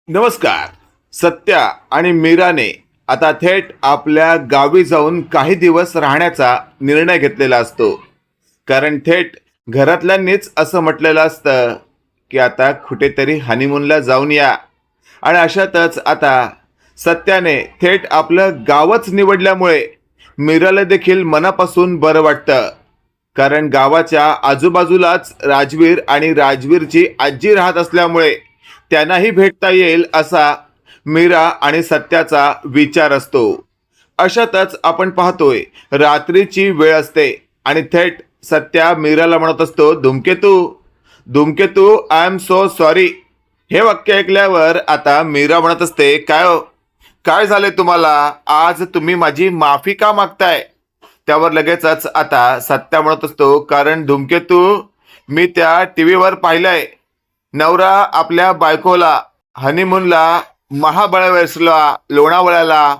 नमस्कार. सत्या आणि मीराने आता थेट आपल्या गावी जाऊन काही दिवस राहण्याचा निर्णय घेतलेला असतो. कारण थेट घरातल्यांनीच असं म्हटलेलं असतं की आता कुठेतरी हनीमूनला जाऊन या. आणि अशातच आता सत्याने थेट आपलं गावच निवडल्यामुळे मीराला देखील मनापासून बरं वाटतं. कारण गावाच्या आजूबाजूलाच राजवीर आणि राजवीरची आजी राहत असल्यामुळे त्यांनाही भेटता येईल असा मीरा आणि सत्याचा विचार असतो. अशातच आपण पाहतोय रात्रीची वेळ असते आणि थेट सत्या मीराला म्हणत असतो, धूमकेतू धूमकेतू आय एम सो सॉरी. हे वाक्य ऐकल्यावर आता मीरा म्हणत असते, काय हो, काय झाले तुम्हाला? आज तुम्ही माझी माफी का मागताय? त्यावर लगेचच आता सत्या म्हणत असतो, कारण धूमकेतू, मी त्या टीव्हीवर पाहिलंय, नवरा आपल्या बायकोला हनीमूनला महाबळेश्वरला, लोणावळ्याला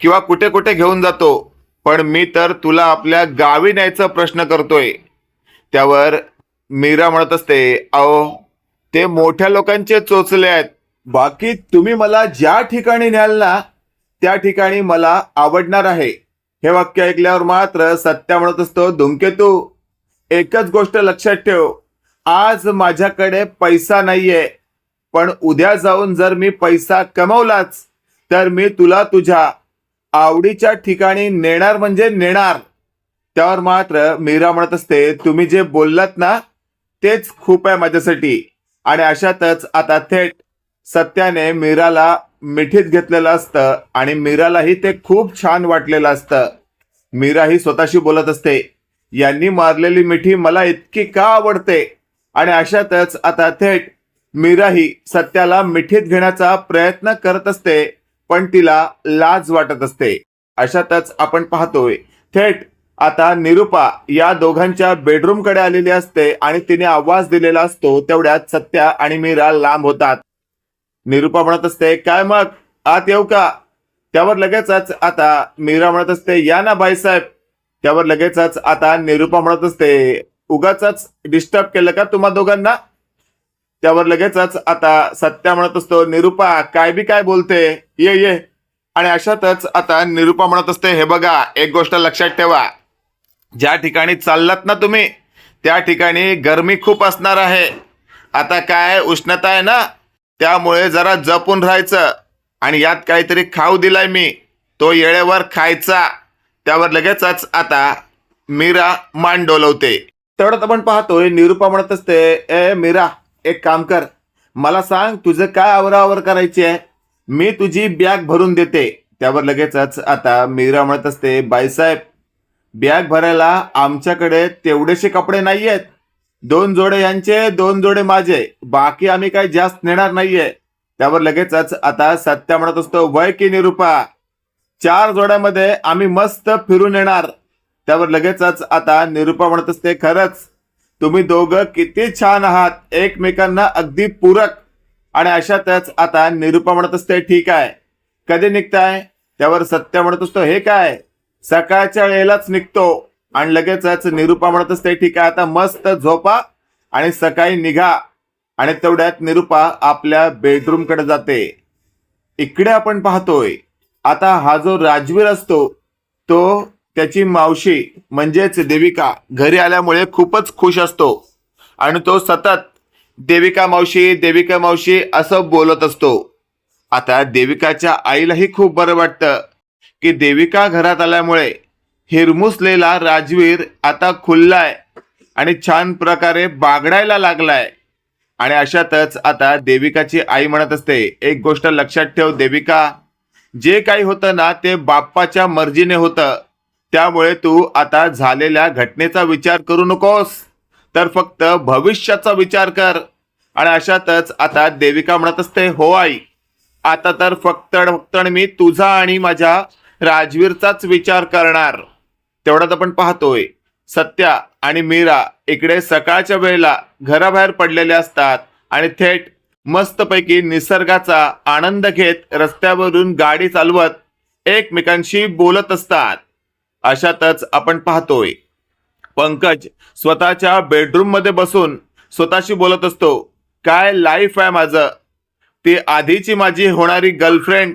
किंवा कुठे कुठे घेऊन जातो, पण मी तर तुला आपल्या गावी न्यायचा प्रश्न करतोय. त्यावर मीरा म्हणत असते, अहो ते मोठ्या लोकांचे चोचले आहेत. बाकी तुम्ही मला ज्या ठिकाणी न्याल ना त्या ठिकाणी मला आवडणार आहे. हे वाक्य ऐकल्यावर मात्र सत्या म्हणत असतो, धूमकेतू, एकच गोष्ट लक्षात ठेव, आज माझ्याकडे पैसा नाहीये, पण उद्या जाऊन जर मी पैसा कमवलाच तर मी तुला तुझ्या आवडीच्या ठिकाणी नेणार म्हणजे नेणार. त्यावर मात्र मीरा म्हणत असते, तुम्ही जे बोललात ना तेच खूप आहे माझ्यासाठी. आणि अशातच आता थेट सत्याने मीराला मिठीत घेतलेलं असतं आणि मीरालाही ते खूप छान वाटलेलं असतं. मीराही स्वतःशी बोलत असते, यांनी मारलेली मिठी मला इतकी का आवडते. आणि अशातच आता थेट मीराही सत्याला मिठीत घेण्याचा प्रयत्न करत असते, पण तिला लाज वाटत असते. अशातच आपण पाहतोय थेट आता निरुपा या दोघांच्या बेडरूम कडे आलेली असते आणि तिने आवाज दिलेला असतो. तेवढ्यात सत्या आणि मीरा लांब होतात. निरुपा म्हणत असते, काय मग, आत येऊ का? त्यावर लगेचच आता मीरा म्हणत असते, या ना बाईसाहेब. त्यावर लगेचच आता निरुपा म्हणत असते, उगाच डिस्टर्ब केलं का तुम्हा दोघांना? त्यावर लगेचच आता सत्या म्हणत असतो, निरुपा काय बी काय बोलते, ये ये. आणि अशातच आता निरुपा म्हणत असते, हे बघा, एक गोष्ट लक्षात ठेवा, ज्या ठिकाणी चाललात ना तुम्ही त्या ठिकाणी गरमी खूप असणार आहे. आता काय उष्णता आहे ना, त्यामुळे जरा जपून राहायचं. आणि यात काहीतरी खाऊ दिलाय मी, तो येळेवर खायचा. त्यावर लगेचच आता मीरा मान डोलवते. तेवढ्यात आपण पाहतोय निरुपा म्हणत असते, ए मीरा, एक काम कर, मला सांग तुझं काय आवरावर करायची आहे, मी तुझी बॅग भरून देते. त्यावर लगेचच आता मीरा म्हणत असते, बाईसाहेब, बॅग भरायला आमच्याकडे तेवढेसे कपडे नाहीयेत, 2 जोडे यांचे 2 जोडे माझे, बाकी आम्ही काही जास्त नेणार नाहीये. त्यावर लगेचच आता सत्या म्हणत असतो, वय की निरुपा, 4 जोड्यामध्ये आम्ही मस्त फिरून येणार. त्यावर लगेचच आता निरुपा म्हणत असते, खरंच तुम्ही दोघं किती छान आहात, एकमेकांना अगदी पूरक. आणि अशातच आता निरुपा म्हणत असते, ठीक आहे, कधी निघताय? त्यावर सत्य म्हणत असतो, हे काय, सकाळच्या वेळेलाच निघतो. आणि लगेचच निरुपा म्हणत असते, ठीक आहे, आता मस्त झोपा आणि सकाळी निघा. आणि तेवढ्यात निरुपा आपल्या बेडरूम कडे जाते. इकडे आपण पाहतोय आता हा जो राजवीर असतो तो त्याची मावशी म्हणजेच देविका घरी आल्यामुळे खूपच खुश असतो आणि तो सतत देविका मावशी असं बोलत असतो. आता देविकाच्या आईलाही खूप बरं वाटतं की देविका घरात आल्यामुळे हिरमुसलेला राजवीर आता खुललाय आणि छान प्रकारे बागडायला लागलाय. आणि अशातच आता देविकाची आई म्हणत असते, एक गोष्ट लक्षात ठेव देविका, जे काही होतं ना ते बाप्पाच्या मर्जीने होतं, त्यामुळे तू आता झालेल्या घटनेचा विचार करू नकोस, तर फक्त भविष्याचा विचार कर. आणि अशातच आता देविका म्हणत असते, हो आई, आता तर फक्त मी तुझा आणि माझ्या राजवीरचाच विचार करणार. तेवढ्यात आपण पाहतोय सत्या आणि मीरा इकडे सकाळच्या वेळेला घराबाहेर पडलेले असतात आणि थेट मस्तपैकी निसर्गाचा आनंद घेत रस्त्यावरून गाडी चालवत एकमेकांशी बोलत असतात. अशातच आपण पाहतोय पंकज स्वतःच्या बेडरूम मध्ये बसून स्वतःशी बोलत असतो, काय लाईफ आहे माझं, ती आधीची माझी होणारी गर्लफ्रेंड,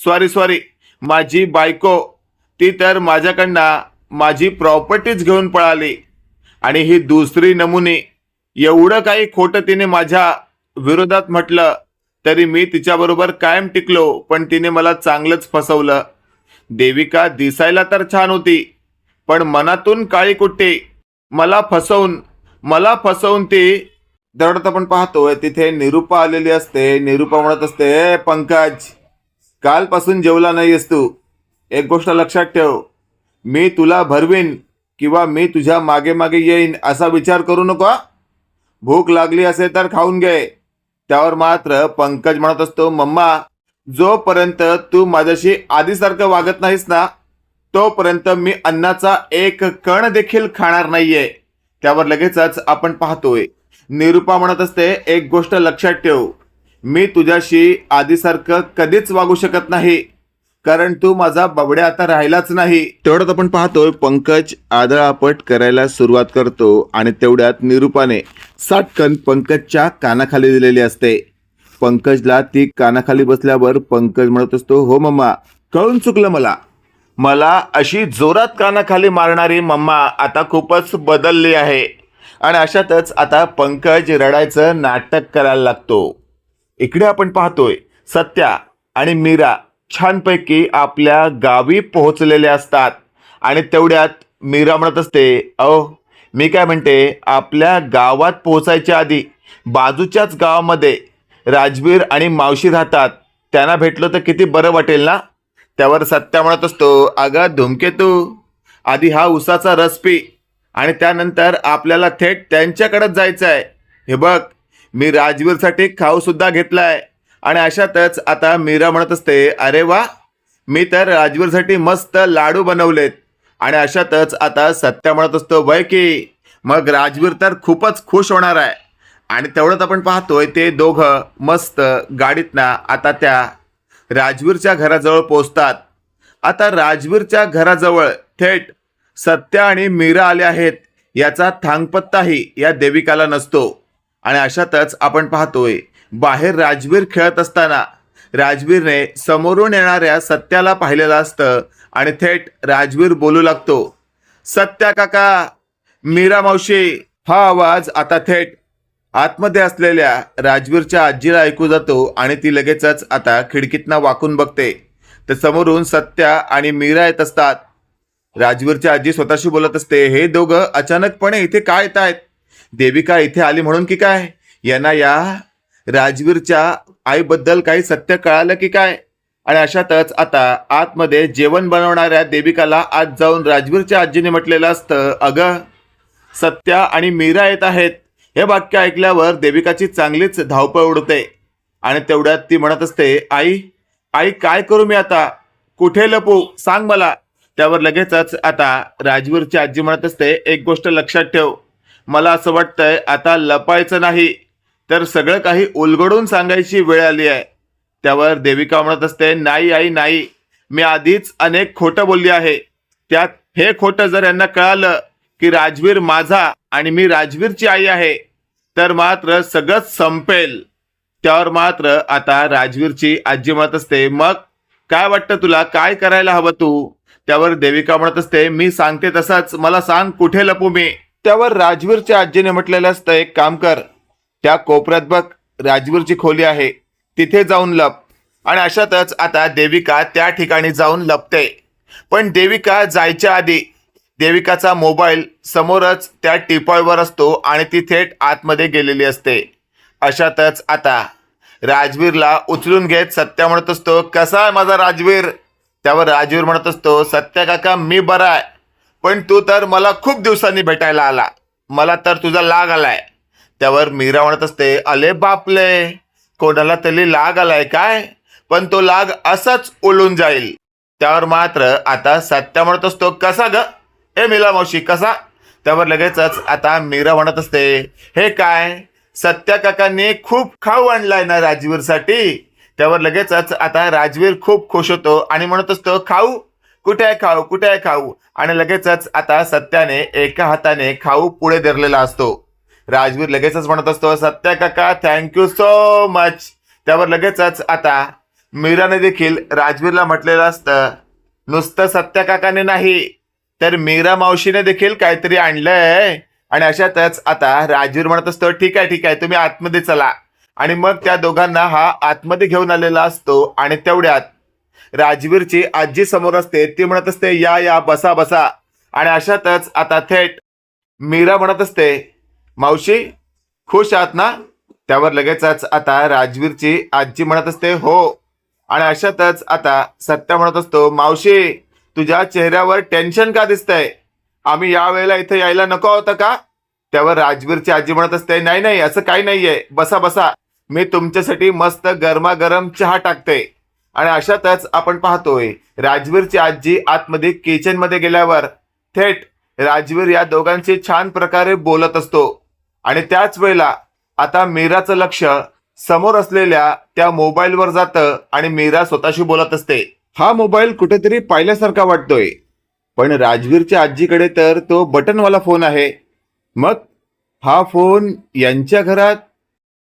सॉरी माझी बायको, ती तर माझ्याकडनं माझी प्रॉपर्टीज घेऊन पळाली. आणि ही दुसरी नमुनी. एवढं काही खोटं तिने माझ्या विरोधात म्हटलं तरी मी तिच्याबरोबर कायम टिकलो, पण तिने मला चांगलंच फसवलं. देविका दिसायला तर छान होती, पण मनातून काळी कुट्टी. मला फसवून ती दरडत आपण पाहतोय तिथे निरूपा आलेली असते. निरूपा म्हणत असते, "ए पंकज, कालपासून जेवला नाहीयेस तू. एक गोष्ट लक्षात ठेव, मी तुला भरवीन किंवा मी तुझ्या मागे मागे येईन असा विचार करू नको. भूक लागली असेल तर खाऊन घे." त्यावर मात्र पंकज म्हणत असतो, "मम्मा, जोपर्यंत तू माझ्याशी आधीसारखं वागत नाहीस ना, तोपर्यंत मी अन्नाचा एक कण देखील खाणार नाहीये." त्यावर लगेचच आपण पाहतोय निरूपा म्हणत असते, "एक गोष्ट लक्षात ठेव, मी तुझ्याशी आधीसारखं कधीच वागू शकत नाही, कारण तू माझा बबड्या आता राहिलाच नाही." तेवढ्यात आपण पाहतोय पंकज आदळापट करायला सुरुवात करतो आणि तेवढ्यात निरूपाने साटकन पंकजच्या कानाखाली दिलेली असते. पंकजला ती कानाखाली बसल्यावर पंकज म्हणत असतो, "हो मम्मा, कळून चुकलं मला अशी जोरात कानाखाली मारणारी मम्मा आता खूपच बदलली आहे." आणि अशातच आता पंकज रडायचं नाटक करायला लागतो. इकडे आपण पाहतोय सत्या आणि मीरा छानपैकी आपल्या गावी पोहोचलेले असतात. आणि तेवढ्यात मीरा म्हणत असते, "अहो, मी काय म्हणते, आपल्या गावात पोहोचायच्या आधी बाजूच्याच गावामध्ये राजवीर आणि मावशी राहतात, त्यांना भेटलो तर किती बरं वाटेल ना." त्यावर सत्या म्हणत असतो, "अगं धूमकेतू, आधी हा उसाचा रस पी आणि त्यानंतर आपल्याला थेट त्यांच्याकडेच जायचं आहे. हे बघ, मी राजवीरसाठी खाऊ सुद्धा घेतलाय." आणि अशातच आता मीरा म्हणत असते, "अरे वा, मी तर राजवीरसाठी मस्त लाडू बनवलेत." आणि अशातच आता सत्या म्हणत असतो, "वय की, मग राजवीर तर खूपच खुश होणार आहे." आणि तेवढंच आपण पाहतोय ते दोघं मस्त गाडीतनं आता त्या राजवीरच्या घराजवळ पोहोचतात. आता राजवीरच्या घराजवळ थेट सत्या आणि मीरा आले आहेत याचा थांगपत्ताही या देविकाला नसतो. आणि अशातच आपण पाहतोय बाहेर राजवीर खेळत असताना राजवीरने समोरून येणाऱ्या सत्याला पाहिलेलं असतं आणि थेट राजवीर बोलू लागतो, "सत्या काका, मीरा मावशी." हा आवाज आता थेट आतमध्ये असलेल्या राजवीरच्या आजीला ऐकू जातो आणि ती लगेचच आता खिडकीतनं वाकून बघते तर समोरून सत्या आणि मीरा येत असतात. राजवीरची आजी स्वतःशी बोलत असते, "हे दोघं अचानकपणे इथे काय येत आहेत? देविका इथे आली म्हणून की काय? यांना या राजवीरच्या आईबद्दल काही सत्य कळालं की काय?" आणि अशातच आता आतमध्ये जेवण बनवणाऱ्या देविकाला आत जाऊन राजवीरच्या आजीने म्हटलेलं असतं, "अगं, सत्या आणि मीरा येत आहेत." हे वाक्य ऐकल्यावर देविकाची चांगलीच धावपळ उडते. आणि तेवढ्यात ती म्हणत असते, आई काय करू मी आता? कुठे लपू? सांग मला." त्यावर लगेचच आता राजवीरची आजी म्हणत असते, "एक गोष्ट लक्षात ठेव, मला असं वाटतंय आता लपायचं नाही, तर सगळं काही उलगडून सांगायची वेळ आली आहे." त्यावर देविका म्हणत असते, "नाही आई, नाही, मी आधीच अनेक खोटं बोलली आहे. त्यात हे खोटं जर यांना कळालं की राजवीर माझा आणि मी राजवीरची आई आहे, तर मात्र सगळंच संपेल." त्यावर मात्र आता राजवीरची आजी म्हणत असते, "मग काय वाटतं तुला, काय करायला हवं तू?" त्यावर देविका म्हणत असते, "मी सांगते तसंच, मला सांग कुठे लपू मी." त्यावर राजवीरच्या आजीने म्हटलेलं असतं, "एक काम कर, त्या कोपऱ्यात बघ राजवीरची खोली आहे, तिथे जाऊन लप." आणि अशातच आता देविका त्या ठिकाणी जाऊन लपते. पण देविका जायच्या आधी देविकाचा मोबाईल समोरच त्या टिपॉयवर असतो आणि ती थेट आतमध्ये गेलेली असते. अशातच आता राजवीरला उचलून घेत सत्या म्हणत असतो, "कसा आहे माझा राजवीर?" त्यावर राजवीर म्हणत असतो, "सत्या काका, मी बरा आहे, पण तू तर मला खूप दिवसांनी भेटायला आला, मला तर तुझा लाग आलाय." त्यावर मीरा म्हणत असते, "अले बापले, कोणाला तरी लाग आलाय काय? पण तो लाग असाच ओलून जाईल." त्यावर मात्र आता सत्या म्हणत असतो, "कसा ग ए मीरा मावशी, कसा?" त्यावर लगेचच आता मीरा म्हणत असते, "हे काय, सत्या काकांनी खूप खाऊ आणलाय ना राजवीरसाठी?" त्यावर लगेचच आता राजवीर खूप खुश होतो आणि म्हणत असतो, "खाऊ? कुठे आहे खाऊ, कुठे आहे खाऊ?" आणि लगेचच आता सत्याने एका हाताने खाऊ पुढे धरलेला असतो. राजवीर लगेचच म्हणत असतो, "सत्या काका, थँक्यू सो मच." त्यावर लगेचच आता मीराने देखील राजवीरला म्हटलेलं असतं, नुसतं सत्या काकाने नाही तर मीरा मावशीने देखील काहीतरी आणलंय. आणि अशातच आता राजवीर म्हणत असतो, ठीक आहे ठीक आहे, तुम्ही आतमध्ये चला. आणि मग त्या दोघांना हा आतमध्ये घेऊन आलेला असतो. आणि तेवढ्यात राजवीरची आजी समोर असते. ती म्हणत असते, या या बसा बसा. आणि अशातच आता थेट मीरा म्हणत असते, मावशी खुश आहात ना? त्यावर लगेचच आता राजवीरची आजी म्हणत असते, हो. आणि अशातच आता सत्या म्हणत असतो, मावशी तुझ्या चेहऱ्यावर टेन्शन का दिसतंय? आम्ही या वेळेला इथे यायला नको होतं का? त्यावर राजवीरची आजी म्हणत असते, नाही नाही असं काही नाहीये, बसा बसा, मी तुमच्यासाठी मस्त गरमागरम चहा टाकते. आणि अशातच आपण पाहतोय राजवीरची आजी आतमध्ये किचन मध्ये गेल्यावर थेट राजवीर या दोघांशी छान प्रकारे बोलत असतो. आणि त्याच वेळेला आता मीराचं लक्ष समोर असलेल्या त्या मोबाईलवर जातं आणि मीरा स्वतःशी बोलत असते. हा मोबाईल कुठेतरी पाहिल्यासारखा वाटतोय, पण राजवीरच्या आजीकडे तर तो बटनवाला फोन आहे. मग हा फोन यांच्या घरात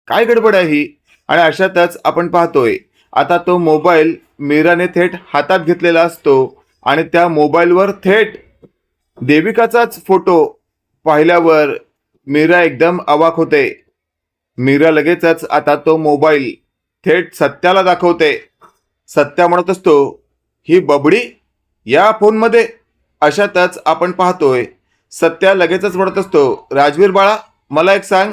काय गडबड आहे ही? आणि अशातच आपण पाहतोय आता तो मोबाईल मीराने थेट हातात घेतलेला असतो. आणि त्या मोबाईलवर थेट देविकाचाच फोटो पाहिल्यावर मीरा एकदम अवाक होते. मीरा लगेचच आता तो मोबाईल थेट सत्याला दाखवते. सत्या म्हणत असतो, ही बबडी या फोनमध्ये? अशातच आपण पाहतोय सत्या लगेचच म्हणत असतो, राजवीर बाळा मला एक सांग,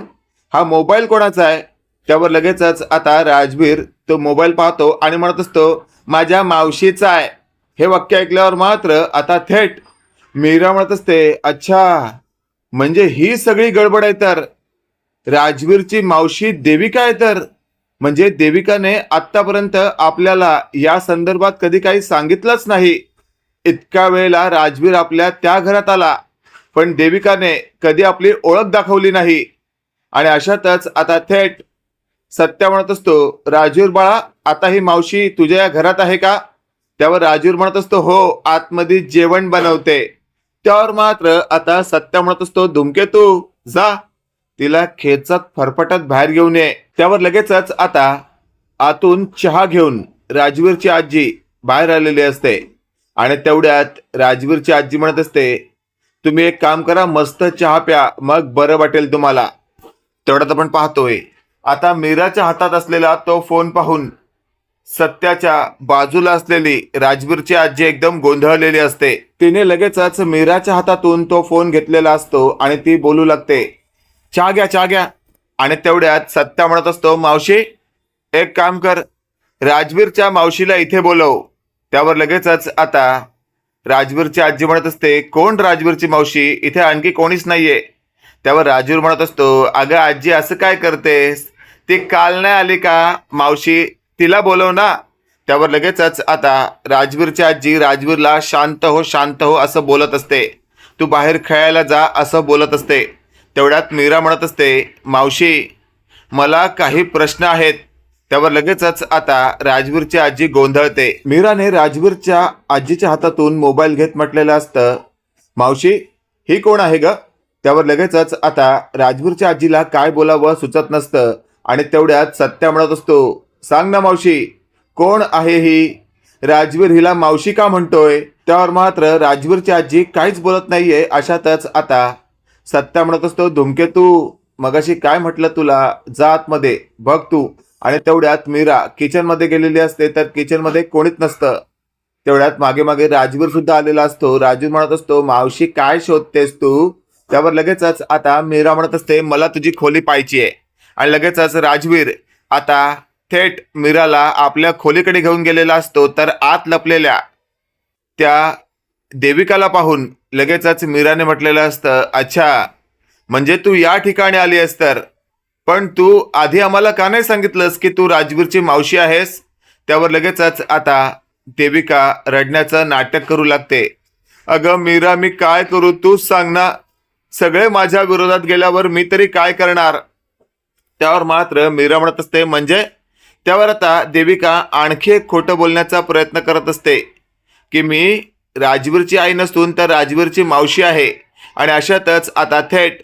हा मोबाईल कोणाचा आहे? त्यावर लगेचच आता राजवीर तो मोबाईल पाहतो आणि म्हणत असतो, माझ्या मावशीचा आहे. हे वाक्य ऐकल्यावर मात्र आता थेट मीरा म्हणत असते, अच्छा म्हणजे ही सगळी गडबड आहे तर राजवीरची मावशी देविका आहे तर? म्हणजे देविकाने आतापर्यंत आपल्याला या संदर्भात कधी काही सांगितलंच नाही. इतक्या वेळेला राजवीर आपल्या त्या घरात आला, पण देविकाने कधी आपली ओळख दाखवली नाही. आणि अशातच आता थेट सत्या म्हणत असतो, राजवीर बाळा आता ही मावशी तुझ्या या घरात आहे का? त्यावर राजवीर म्हणत असतो, हो आतमध्ये जेवण बनवते. त्यावर मात्र आता सत्या म्हणत असतो, धुमकेतू जा तिला खेचत फरफटत बाहेर घेऊन ये. त्यावर लगेचच आता आतून चहा घेऊन राजवीरची आजी बाहेर आलेली असते. आणि तेवढ्यात राजवीरची आजी म्हणत असते, तुम्ही एक काम करा, मस्त चहा प्या, मग बरं वाटेल तुम्हाला. तेवढ्यात आपण पाहतोय आता मीराच्या हातात असलेला तो फोन पाहून सत्याच्या बाजूला असलेली राजवीरची आजी एकदम गोंधळलेली असते. तिने लगेचच मीराच्या हातातून तो फोन घेतलेला असतो आणि ती बोलू लागते, चहा घ्या चहा घ्या. आणि तेवढ्यात सत्या म्हणत असतो, मावशी एक काम कर, राजवीरच्या मावशीला इथे बोलव. त्यावर लगेचच आता राजवीरची आजी म्हणत असते, कोण राजवीरची मावशी? इथे आणखी कोणीच नाहीये. त्यावर राजवीर म्हणत असतो, अगं आजी असं काय करतेस? ती काल नाही आली का मावशी? तिला बोलव ना. त्यावर लगेचच आता राजवीरची आजी राजवीरला शांत हो असं बोलत असते. तू बाहेर खेळायला जा असं बोलत असते. तेवढ्यात मीरा म्हणत असते, मावशी मला काही प्रश्न आहेत. त्यावर लगेचच आता राजवीरची आजी गोंधळते. मीराने राजवीरच्या आजीच्या हातातून मोबाईल घेत म्हटलेलं असतं, मावशी ही कोण आहे ग? त्यावर लगेचच आता राजवीरच्या आजीला काय बोलावं सुचत नसतं. आणि तेवढ्यात सत्या म्हणत असतो, सांग ना मावशी कोण आहे ही? राजवीर हिला मावशी का म्हणतोय? त्यावर मात्र राजवीरची आजी काहीच बोलत नाहीये. अशातच आता सत्या म्हणत असतो, धुमकेतू मगाशी काय म्हटलं तुला, जा आतमध्ये बघ तू. आणि तेवढ्यात मीरा किचन मध्ये गेलेली असते, तर किचन मध्ये कोणीच नसतं. तेवढ्यात मागे मागे राजवीर सुद्धा आलेला असतो. राजवीर म्हणत असतो, मावशी काय शोधतेस तू? त्यावर लगेचच आता मीरा म्हणत असते, मला तुझी खोली पाहायची आहे. आणि लगेचच राजवीर आता थेट मीराला आपल्या खोलीकडे घेऊन गेलेला असतो. तर आत लपलेल्या त्या देविकाला पाहून लगेचच मीराने म्हटलेलं असतं, अच्छा म्हणजे तू या ठिकाणी आली आहेस तर, पण तू आधी आम्हाला का नाही सांगितलंस की तू राजवीरची मावशी आहेस? त्यावर लगेचच आता देविका रडण्याचं नाटक करू लागते. अगं मीरा मी काय करू तूच सांग ना, सगळे माझ्या विरोधात गेल्यावर मी तरी काय करणार? त्यावर मात्र मीरा म्हणत असते, म्हणजे? त्यावर आता देविका आणखी एक खोटं बोलण्याचा प्रयत्न करत असते की मी राजवीरची आई नसून तर राजवीरची मावशी आहे. आणि अशातच आता थेट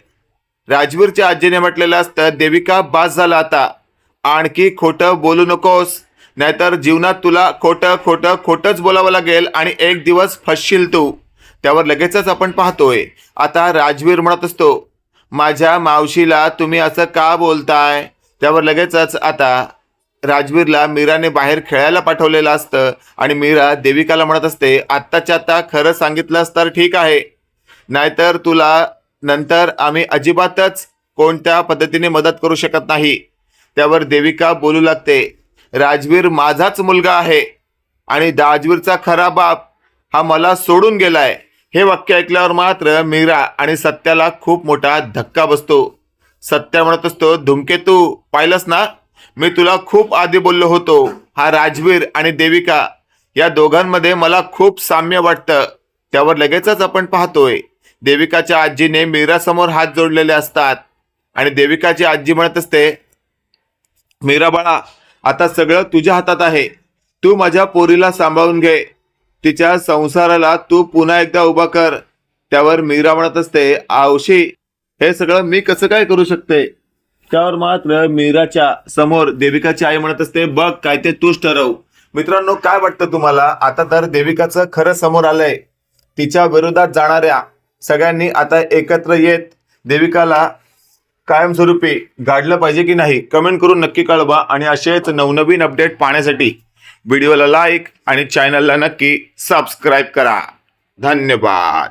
राजवीरच्या आजीने म्हटलेलं असतं, देविका बास झाला आता, आणखी खोटं बोलू नकोस, नाहीतर जीवनात तुला खोटंच बोलावं लागेल आणि एक दिवस फसशील तू. त्यावर लगेचच आपण पाहतोय आता राजवीर म्हणत असतो, माझ्या मावशीला तुम्ही असं का बोलताय. त्यावर लगेचच आता राजवीरला मीराने बाहेर खेळायला पाठवलेलं असतं आणि मीरा देविकाला म्हणत असते, आत्ताच्या आत्ता खरं सांगितलंस तर ठीक आहे, नाहीतर तुला नंतर आम्ही अजिबातच कोणत्या पद्धतीने मदत करू शकत नाही. त्यावर देविका बोलू लागते, राजवीर माझाच मुलगा आहे आणि राजवीरचा खरा बाप हा मला सोडून गेलाय. हे वाक्य ऐकल्यावर मात्र मीरा आणि सत्याला खूप मोठा धक्का बसतो. सत्या म्हणत असतो, धूमकेतू पाहिलंस ना, मी तुला खूप आधी बोललो होतो, हा राजवीर आणि देविका या दोघांमध्ये मला खूप साम्य वाटतं. त्यावर लगेचच आपण पाहतोय देविकाच्या आजीने मीरा समोर हात जोडलेले असतात आणि देविकाची आजी म्हणत असते, मीरा बाळा, आता सगळं तुझ्या हातात आहे. तू माझ्या पोरीला सांभाळून घे, तिच्या संसाराला तू पुन्हा एकदा उभा कर. त्यावर मीरा म्हणत असते, आवशी हे सगळं मी कसं काय करू शकते. त्यावर मात्र मीराच्या समोर देविकाची आई म्हणत असते, बघ काय ते तूच ठरव. मित्रांनो, काय वाटतं तुम्हाला. आता तर देविकाचं खरं समोर आलंय. तिच्या विरोधात जाणाऱ्या सगळ्यांनी आता एकत्र येत देविकाला कायमस्वरूपी गाडलं पाहिजे की नाही, कमेंट करून नक्की कळवा. आणि असेच नवनवीन अपडेट पाहण्यासाठी व्हिडिओला लाईक आणि चॅनलला नक्की सबस्क्राईब करा. धन्यवाद.